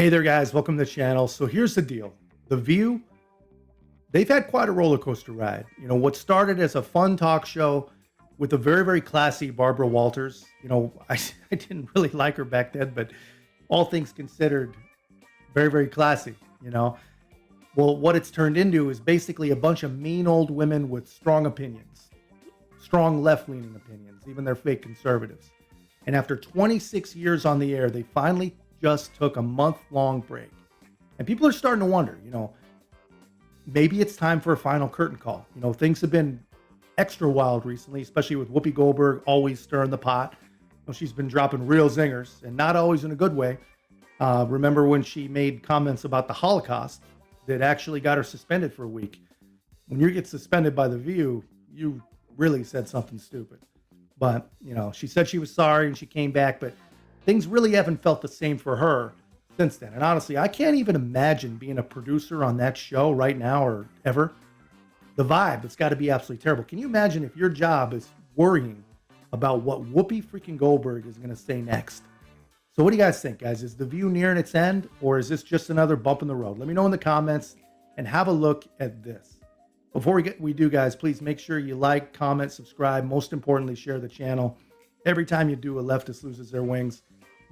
Hey there, guys. Welcome to the channel. So here's the deal. The View, they've had quite a roller coaster ride. What started as a fun talk show with a very, very classy Barbara Walters. I didn't really like her back then, but all things considered, very, very classy, Well, what it's turned into is basically a bunch of mean old women with strong opinions, strong left-leaning opinions, even they're fake conservatives. And after 26 years on the air, they finally just took a month-long break. And people are starting to wonder, maybe it's time for a final curtain call. Things have been extra wild recently, especially with Whoopi Goldberg always stirring the pot. She's been dropping real zingers, and not always in a good way. Remember when she made comments about the Holocaust that actually got her suspended for a week? When you get suspended by The View, you really said something stupid. But, she said she was sorry and she came back, but things really haven't felt the same for her since then. And honestly, I can't even imagine being a producer on that show right now or ever. The vibe, it's got to be absolutely terrible. Can you imagine if your job is worrying about what Whoopi freaking Goldberg is going to say next? So what do you guys think, guys? Is The View nearing its end, or is this just another bump in the road? Let me know in the comments and have a look at this. Before we do, guys, please make sure you like, comment, subscribe. Most importantly, share the channel. Every time you do, a leftist loses their wings.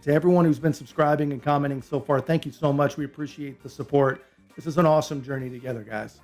To everyone who's been subscribing and commenting so far, thank you so much. We appreciate the support. This is an awesome journey together, guys.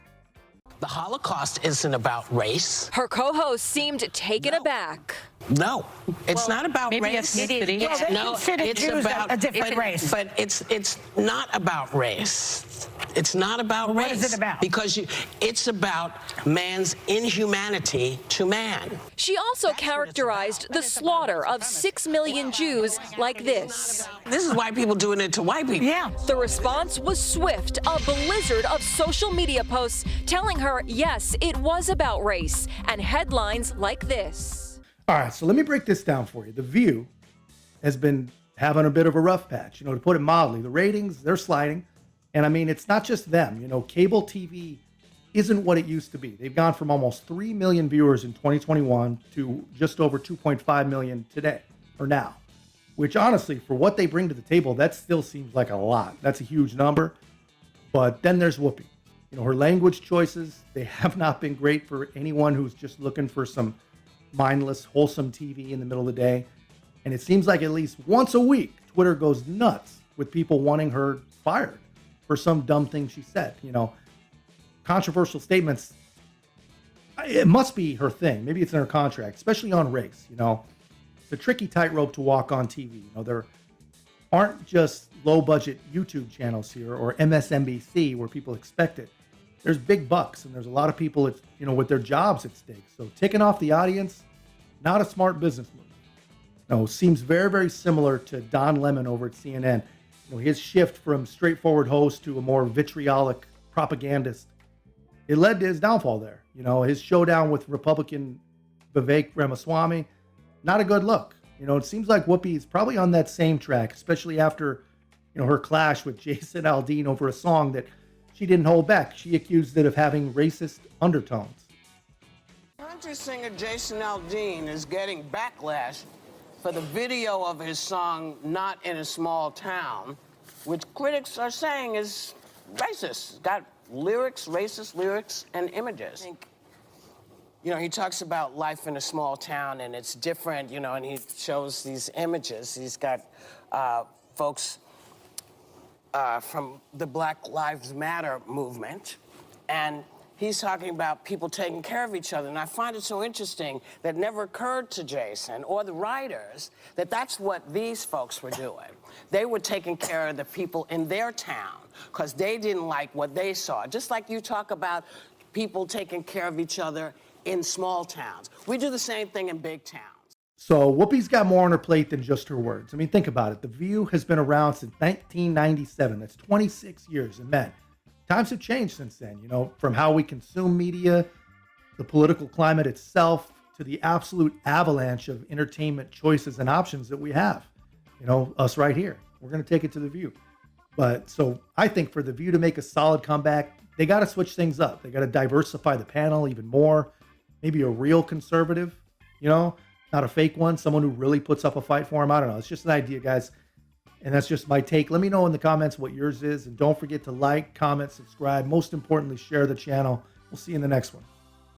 The Holocaust isn't about race. Her co-host seemed taken aback. No, it's not about race. It is. No, it's about a different race. But it's not about race. It's not about race. What is it about? Because it's about man's inhumanity to man. She also characterized the slaughter of 6 million Jews like this. This is white people doing it to white people. Yeah. The response was swift, a blizzard of social media posts telling her, yes, it was about race, and headlines like this. All right, so let me break this down for you. The View has been having a bit of a rough patch, to put it mildly. The ratings, they're sliding. And I mean, it's not just them. Cable TV isn't what it used to be. They've gone from almost 3 million viewers in 2021 to just over 2.5 million today, or now. Which honestly, for what they bring to the table, that still seems like a lot. That's a huge number. But then there's Whoopi. Her language choices, they have not been great for anyone who's just looking for some mindless, wholesome TV in the middle of the day. And it seems like at least once a week, Twitter goes nuts with people wanting her fired for some dumb thing she said. Controversial statements, it must be her thing. Maybe it's in her contract, especially on race. It's a tricky tightrope to walk on TV. There aren't just low-budget YouTube channels here or MSNBC where people expect it. There's big bucks, and there's a lot of people, with their jobs at stake. So ticking off the audience, not a smart business move. No, seems very, very similar to Don Lemon over at CNN. His shift from straightforward host to a more vitriolic propagandist, it led to his downfall there. His showdown with Republican Vivek Ramaswamy, not a good look. It seems like Whoopi is probably on that same track, especially after, her clash with Jason Aldean over a song that she didn't hold back. She accused it of having racist undertones. Country singer Jason Aldean is getting backlash for the video of his song Not in a Small Town, which critics are saying is racist. It's got lyrics, racist lyrics, and images. He talks about life in a small town, and it's different, and he shows these images. He's got folks from the Black Lives Matter movement, and he's talking about people taking care of each other. And I find it so interesting that it never occurred to Jason or the writers that that's what these folks were doing. They were taking care of the people in their town because they didn't like what they saw. Just like you talk about people taking care of each other in small towns. We do the same thing in big towns. So Whoopi's got more on her plate than just her words. I mean, think about it. The View has been around since 1997. That's 26 years. And man, times have changed since then, from how we consume media, the political climate itself, to the absolute avalanche of entertainment choices and options that we have. Us right here. We're going to take it to The View. But so I think for The View to make a solid comeback, they got to switch things up. They got to diversify the panel even more. Maybe a real conservative, not a fake one, someone who really puts up a fight for him. I don't know. It's just an idea, guys. And that's just my take. Let me know in the comments what yours is. And don't forget to like, comment, subscribe. Most importantly, share the channel. We'll see you in the next one.